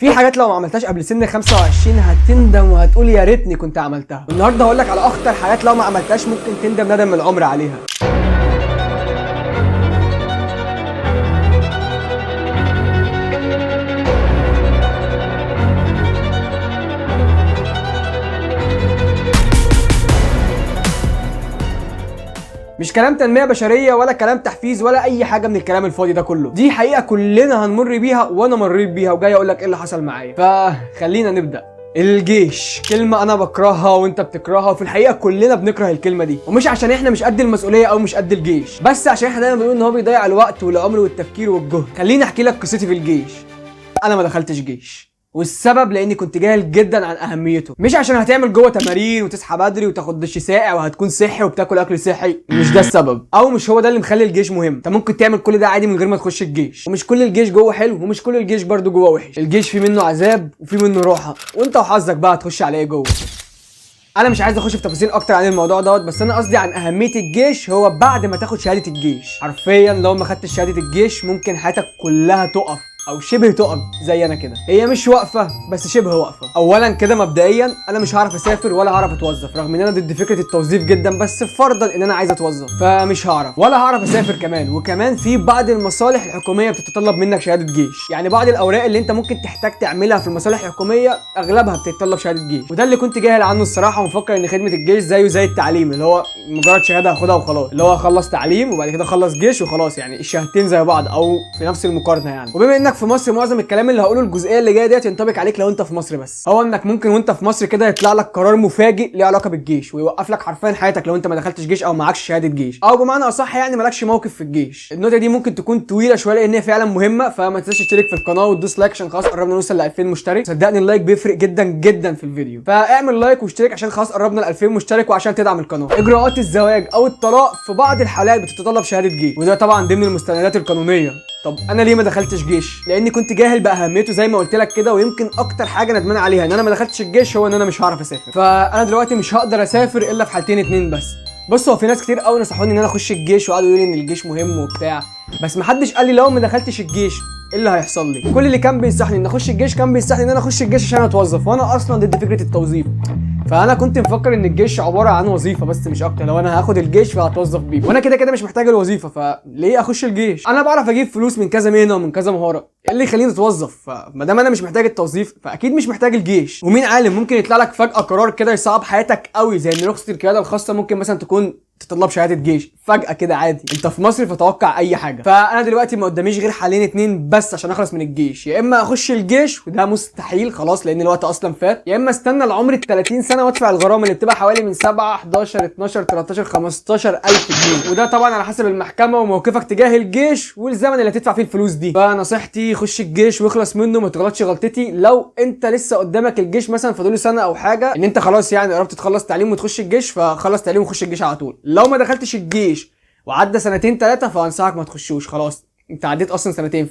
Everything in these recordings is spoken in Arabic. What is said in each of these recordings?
في حاجات لو ما عملتهاش قبل سن 25 هتندم وهتقول يا ريتني كنت عملتها. النهارده هقول لك على اخطر حاجات لو ما عملتهاش ممكن تندم ندم العمر عليها. مش كلام تنمية بشرية ولا كلام تحفيز ولا أي حاجة من الكلام الفاضي ده كله، دي حقيقة كلنا هنمر بيها وأنا مريت بيها وجاي أقول لك إيه اللي حصل معايا. فخلينا نبدأ. الجيش كلمة أنا بكرهها وأنت بتكرهها، وفي الحقيقة كلنا بنكره الكلمة دي، ومش عشان إحنا مش قد المسؤولية أو مش قد الجيش، بس عشان إحنا دايما بنقول إن هو بيضيع الوقت والعمر والتفكير والجهد. خليني أحكي لك قصتي في الجيش. أنا ما دخلتش جيش، والسبب لاني كنت جاهل جدا عن اهميته. مش عشان هتعمل جوه تمارين وتصحى بدري وتاخد دش ساقع وهتكون صحي وبتاكل اكل صحي، مش ده السبب، او مش هو ده اللي مخلي الجيش مهم. انت ممكن تعمل كل ده عادي من غير ما تخش الجيش، ومش كل الجيش جوه حلو ومش كل الجيش برده جوه وحش. الجيش فيه منه عذاب وفيه منه راحه، وانت وحظك بقى هتخش على ايه جوه. انا مش عايز اخش في تفاصيل اكتر عن الموضوع دوت، بس انا قصدي عن اهميه الجيش هو بعد ما تاخد شهاده الجيش. حرفيا لو ما خدتش شهاده الجيش ممكن حياتك كلها تقف او شبه تقف زي انا كده. هي مش واقفه بس شبه واقفه. اولا كده مبدئيا انا مش هعرف اسافر ولا هعرف اتوظف، رغم ان انا ضد فكره التوظيف جدا، بس فرضا ان انا عايز اتوظف فمش هعرف ولا هعرف اسافر كمان. وكمان في بعض المصالح الحكوميه بتتطلب منك شهاده جيش، يعني بعض الاوراق اللي انت ممكن تحتاج تعملها في المصالح الحكوميه اغلبها بتتطلب شهاده جيش. وده اللي كنت جاهل عنه الصراحه، ومفكر ان خدمه الجيش زيه زي التعليم، اللي هو مجرد شهاده هاخدها وخلاص، اللي هو اخلص تعليم وبعد كده اخلص جيش وخلاص، يعني الشهادتين زي بعض او في نفس المقارنه يعني. وبما انك في مصر معظم الكلام اللي هقوله الجزئيه اللي جايه ديت ينطبق عليك لو انت في مصر بس. هو انك ممكن وانت في مصر كده يطلع لك قرار مفاجئ ليه علاقه بالجيش ويوقف لك حرفيا حياتك لو انت ما دخلتش جيش او معكش شهاده جيش، او بمعنى اصح يعني مالكش موقف في الجيش. النوتة دي ممكن تكون طويله شويه لان هي فعلا مهمه، فما تنساش تشترك في القناه وتدوس لايك عشان خلاص قربنا نوصل ل 2000 مشترك. صدقني اللايك بيفرق جدا جدا في الفيديو، فاعمل لايك واشترك عشان خلاص قربنا ل 2000 مشترك وعشان تدعم القناه. اجراءات الزواج او الطلاق في بعض الحالات بتتطلب شهاده جيش، وده طبعا ضمن المستندات القانونيه. طب انا ليه ما دخلتش جيش؟ لاني كنت جاهل باهميته زي ما قلت لك كده، ويمكن اكتر حاجه ندمان عليها ان انا ما دخلتش الجيش هو ان انا مش هعرف اسافر. فانا دلوقتي مش هقدر اسافر الا في حالتين اتنين بس. بص، هو في ناس كتير قوي نصحوني ان انا اخش الجيش وقعدوا يقولوا لي ان الجيش مهم وبتاع، بس محدش قال لي لو ما دخلتش الجيش ايه اللي هيحصل لي. كل اللي كان بينصحني ان اخش الجيش كان بينصحني ان انا اخش الجيش عشان اتوظف، وانا اصلا ضد فكره التوظيف. فانا كنت مفكر ان الجيش عباره عن وظيفه بس مش اكتر، لو انا هاخد الجيش فهتوظف بيه، وانا كده كده مش محتاج الوظيفه فليه اخش الجيش؟ انا بعرف اجيب فلوس من كذا مهنه ومن كذا مهاره، ايه اللي يخليني اتوظف؟ فما دام انا مش محتاج التوظيف فاكيد مش محتاج الجيش. ومين عالم ممكن يطلع لك فجاه قرار كده يصعب حياتك قوي، زي ان رخصه القياده الخاصه ممكن مثلا تكون تطلب شهاده جيش فجاه كده عادي. انت في مصر فتوقع اي حاجه. فانا دلوقتي ما قداميش غير حالين اتنين بس عشان اخلص من الجيش، يا اما اخش الجيش وده مستحيل خلاص لان الوقت اصلا فات، يا اما استنى لعمر ال 30 سنه وادفع الغرامه اللي بتبقى حوالي من 7 11 12 13 15 الف جنيه، وده طبعا على حسب المحكمه وموقفك تجاه الجيش والزمن اللي هتدفع فيه الفلوس دي. فنصيحتي خش الجيش واخلص منه، ما تغلطش غلطتي. لو انت لسه قدامك الجيش مثلا فاضل سنه او حاجه ان انت خلاص يعني قربت تخلص تعليم وتخش الجيش، فخلص تعليم وخش الجيش على طول. لو ما دخلتش الجيش وعدى سنتين ثلاثه فانصحك ما تخشوش، خلاص انت عديت اصلا سنتين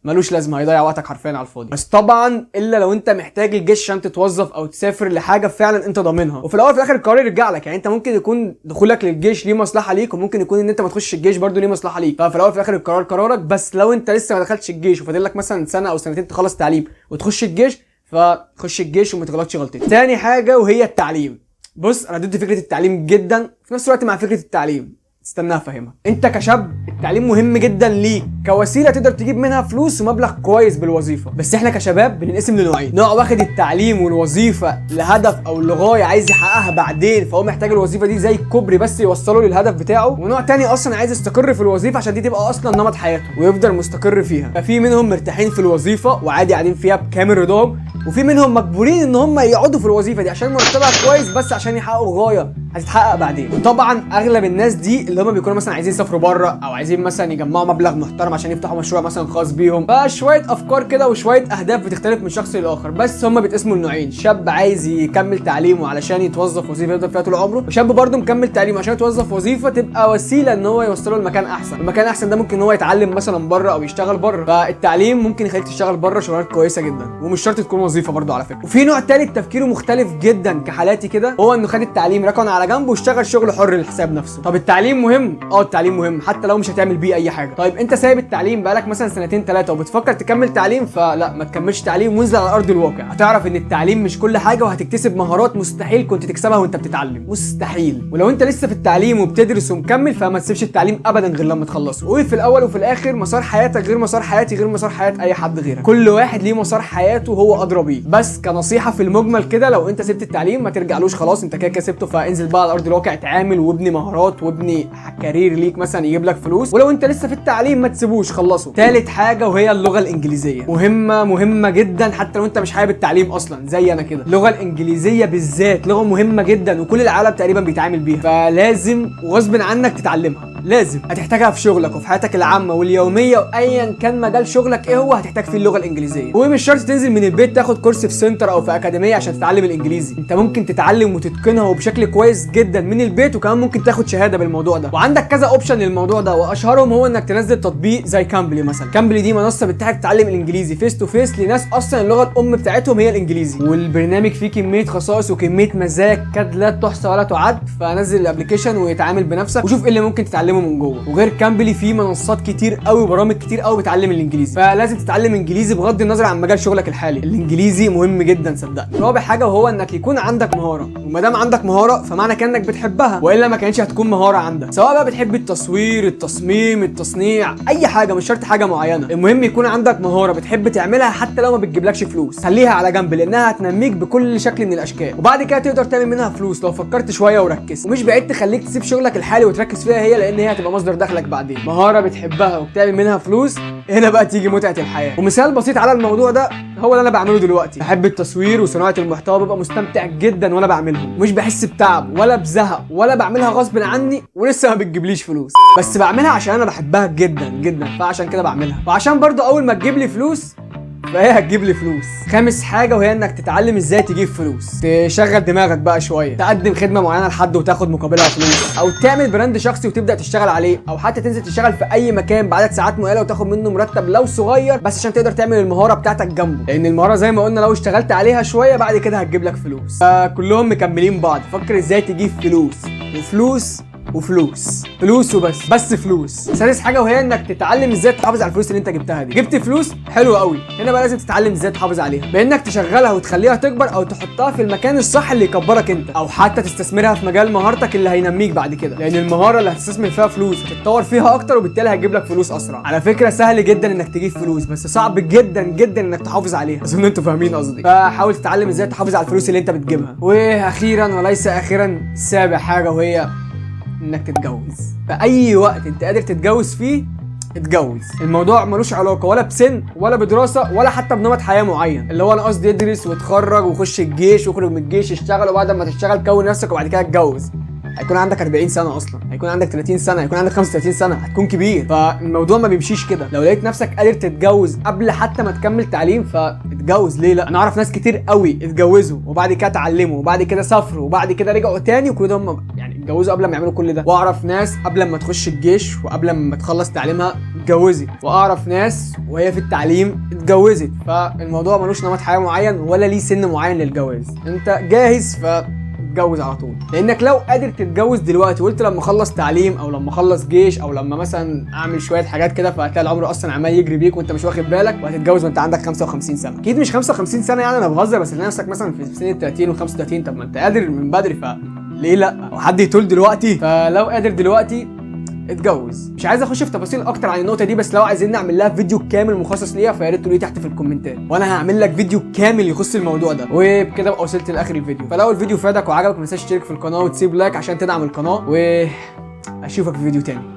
ملوش لازمه، هيضيع وقتك حرفيا على الفاضي. بس طبعا الا لو انت محتاج الجيش عشان تتوظف او تسافر لحاجه فعلا انت ضامنها، وفي الاول وفي الاخر القرار يرجع لك. يعني انت ممكن يكون دخولك للجيش ليه مصلحه ليك، وممكن يكون ان انت ما تخش الجيش برده ليه مصلحه ليك، ففي الاول وفي الاخر القرار قرارك. بس لو انت لسه ما دخلتش الجيش وفاضل لك مثلا سنه او سنتين تخلص تعليم وتخش الجيش، فخش الجيش وما تغلطش غلطتين. تاني حاجه وهي التعليم. بص، انا ضد فكره التعليم جدا، في نفس الوقت مع فكره التعليم. استنى افهمك. انت كشاب التعليم مهم جدا ليك كوسيله تقدر تجيب منها فلوس ومبلغ كويس بالوظيفه، بس احنا كشباب بننقسم لنوعين: نوع واخد التعليم والوظيفه لهدف او لغايه عايز يحققها بعدين، فهو محتاج الوظيفه دي زي كوبري بس يوصله للهدف بتاعه، ونوع تاني اصلا عايز يستقر في الوظيفه عشان دي تبقى اصلا نمط حياته ويفضل مستقر فيها. ففي منهم مرتاحين في الوظيفه وعادي قاعدين فيها بكامل رضاهم، وفي منهم مجبورين ان هم يقعدوا في الوظيفه دي عشان مرتبها كويس بس عشان يحققوا غايه هتتحقق بعدين. وطبعا اغلب الناس دي اللي هم بيكونوا مثلا عايزين يسافروا بره او عايزين مثلا يجمعوا مبلغ محترم عشان يفتحوا مشروع مثلا خاص بيهم، فشويه افكار كده وشويه اهداف بتختلف من شخص لاخر، بس هم بيتقسموا لنوعين: شاب عايز يكمل تعليمه علشان يتوظف وظيفه يفضل فيها طول عمره، وشاب برده مكمل تعليمه عشان يتوظف وظيفه تبقى وسيله ان هو يوصله لمكان احسن. المكان الاحسن ده ممكن ان هو يتعلم مثلا بره او يشتغل بره، فالتعليم ممكن يخليك تشتغل بره شغلانات كويسه جدا ومش شرط تكون وظيفه برده على فكره. وفي نوع تالت تفكيره مختلف جدا كحالاتي كده، هو انه خد التعليم ركن على على جنب واشتغل شغل حر للحساب نفسه. طب التعليم مهم؟ التعليم مهم حتى لو مش هتعمل بيه اي حاجه. طيب انت سايب التعليم بقالك مثلا سنتين 3 وبتفكر تكمل تعليم، فلا ما تكملش تعليم وانزل على ارض الواقع. هتعرف ان التعليم مش كل حاجه، وهتكتسب مهارات مستحيل كنت تكسبها وانت بتتعلم، مستحيل. ولو انت لسه في التعليم وبتدرس ومكمل فما تسيبش التعليم ابدا غير لما تخلصه. وفي الاول وفي الاخر مسار حياتك غير مسار حياتي غير مسار حياه اي حد غيرك، كل واحد ليه مسار حياته هو ادرى بيه. بس كنصيحه في المجمل كده، لو انت سبت التعليم ما ترجعلوش خلاص، انت كده سبته، فانزل بقى على ارض الواقع، اتعامل وابني مهارات وابني كارير ليك مثلا يجيب لك فلوس. ولو انت لسه في التعليم ما تسيبوش، خلصه. ثالث حاجه وهي اللغه الانجليزيه، مهمه جدا حتى لو انت مش حابب التعليم اصلا زي انا كده. اللغه الانجليزيه بالذات لغه مهمه جدا وكل العالم تقريبا بيتعامل بيها، فلازم وغصب عنك تتعلمها. لازم هتحتاجها في شغلك وفي حياتك العامه واليوميه، وايا كان مجال شغلك ايه هو هتحتاج فيه اللغه الانجليزيه. ومش شرط تنزل من البيت تاخد كورس في سنتر او في اكاديميه عشان تتعلم الانجليزي، انت ممكن تتعلم وتتقنها وبشكل كويس جدا من البيت، وكمان ممكن تاخد شهاده بالموضوع ده. وعندك كذا اوبشن للموضوع ده، واشهرهم هو انك تنزل تطبيق زي كامبلي مثلا. كامبلي دي منصه بتساعدك تتعلم الانجليزي فيس تو فيس لناس اصلا اللغه الام بتاعتهم هي الانجليزي، والبرنامج فيه كميه خصائص وكميه مزايا كاد لا تحصى ولا تعد. فنزل الابلكيشن ويتعامل بنفسك وشوف ايه اللي ممكن تتعلمه من جوه. وغير كامبلي في منصات كتير قوي وبرامج كتير قوي بتعلم الانجليزي، فلازم تتعلم انجليزي بغض النظر عن مجال شغلك الحالي. الانجليزي مهم جدا صدقني. رابع حاجه وهو انك يكون عندك مهاره، وما دام عندك مهاره فمعنى كانك بتحبها، والا ما كانتش هتكون مهاره عندك. سواء بقى بتحب التصوير، التصميم، التصنيع، اي حاجه، مش شرط حاجه معينه، المهم يكون عندك مهاره بتحب تعملها حتى لو ما بتجيبلكش فلوس. خليها على جنب لانها هتنميك بكل شكل من الاشكال، وبعد كده تقدر تعمل منها فلوس لو فكرت شويه وركزت. ومش بعيد تخليك تسيب شغلك الحالي وتركز فيها هي، لان هي هتبقى مصدر دخلك بعدين. مهاره بتحبها وبتعمل منها فلوس، هنا بقى تيجي متعه الحياه. ومثال بسيط على الموضوع ده هو اللي انا بعمله دلوقتي. بحب التصوير وصناعه المحتوى، ببقى مستمتع جدا وانا بعملهم، مش بحس بتعب ولا بزهق ولا بعملها غصب عني ولسه ما بتجيبليش فلوس، بس بعملها عشان انا بحبها جدا جدا، فعشان كده بعملها. وعشان برضو اول ما تجيب لي فلوس فهي هتجيب لي فلوس. خامس حاجه وهي انك تتعلم ازاي تجيب فلوس، تشغل دماغك بقى شويه، تقدم خدمه معينه لحد وتاخد مقابلها فلوس، او تعمل براند شخصي وتبدا تشتغل عليه، او حتى تنزل تشتغل في اي مكان بعدد ساعات معينه وتاخد منه مرتب لو صغير، بس عشان تقدر تعمل المهاره بتاعتك جنبه، لان المهاره زي ما قلنا لو اشتغلت عليها شويه بعد كده هتجيب لك فلوس. كلهم مكملين بعض. فكر ازاي تجيب فلوس وفلوس وفلوس، فلوس وبس، بس فلوس. سادس حاجه وهي انك تتعلم ازاي تحافظ على الفلوس اللي انت جبتها دي. جبت فلوس حلو قوي، هنا بقى لازم تتعلم ازاي تحافظ عليها، بانك تشغلها وتخليها تكبر، او تحطها في المكان الصح اللي يكبرك انت، او حتى تستثمرها في مجال مهارتك اللي هينميك بعد كده، لان المهاره اللي هتستثمر فيها فلوس هتتطور فيها اكتر وبالتالي هتجيب لك فلوس اسرع. على فكره سهل جدا انك تجيب فلوس، بس صعب جدا جدا انك تحافظ عليها. اظن انتوا فاهمين قصدي. فحاول تتعلم ازاي تحافظ على الفلوس اللي انت بتجيبها. واخيرا وليس اخيرا سابع حاجه وهي انك تتجوز. في اي وقت انت قادر تتجوز فيه اتجوز. الموضوع ملوش علاقه ولا بسن ولا بدراسه ولا حتى بنمط حياه معين، اللي هو انا قصدي ادرس واتخرج وخش الجيش واخرج من الجيش اشتغل، وبعد ما تشتغل كون نفسك وبعد كده اتجوز. هيكون عندك 40 سنه اصلا، هيكون عندك 30 سنه، هيكون عندك 35 سنه، هتكون كبير. فالموضوع ما بيمشيش كده. لو لقيت نفسك قادر تتجوز قبل حتى ما تكمل تعليم فاتجوز، ليه لا؟ انا اعرف ناس كتير قوي اتجوزوا وبعد كده اتعلموا وبعد كده سافروا وبعد كده رجعوا تاني، وكل ده هم يعني اتجوزوا قبل ما يعملوا كل ده. واعرف ناس قبل ما تخش الجيش وقبل ما تخلص تعليمها اتجوزت، واعرف ناس وهي في التعليم اتجوزت. فالموضوع ملوش نمط حياه معين ولا ليه سن معين للجواز. انت جاهز اتجوز على طول، لانك لو قادر تتجوز دلوقتي وقلت لما اخلص تعليم او لما اخلص جيش او لما مثلا اعمل شويه حاجات كده، فهتلاقي العمر اصلا عمال يجري بيك وانت مش واخد بالك، وهتتجوز وانت عندك 55 سنه. اكيد مش 55 سنه يعني، انا بهزر، بس تلاقي نفسك مثلا في سن ال 30 و 35. طب ما انت قادر من بدري، فليه لا؟ وحد يطول دلوقتي؟ فلو قادر دلوقتي اتجوز. مش عايز اخش في تفاصيل اكتر عن النقطه دي، بس لو عايزين نعمل لها فيديو كامل مخصص ليها فيا ريت تقولوا لي تحت في الكومنتات، وانا هعمل لك فيديو كامل يخص الموضوع ده. وبكده بقى وصلت لاخر الفيديو. فلو الفيديو فادك وعجبك ما تنساش تشترك في القناه وتسيب لايك عشان تدعم القناه، واشوفك في فيديو تاني.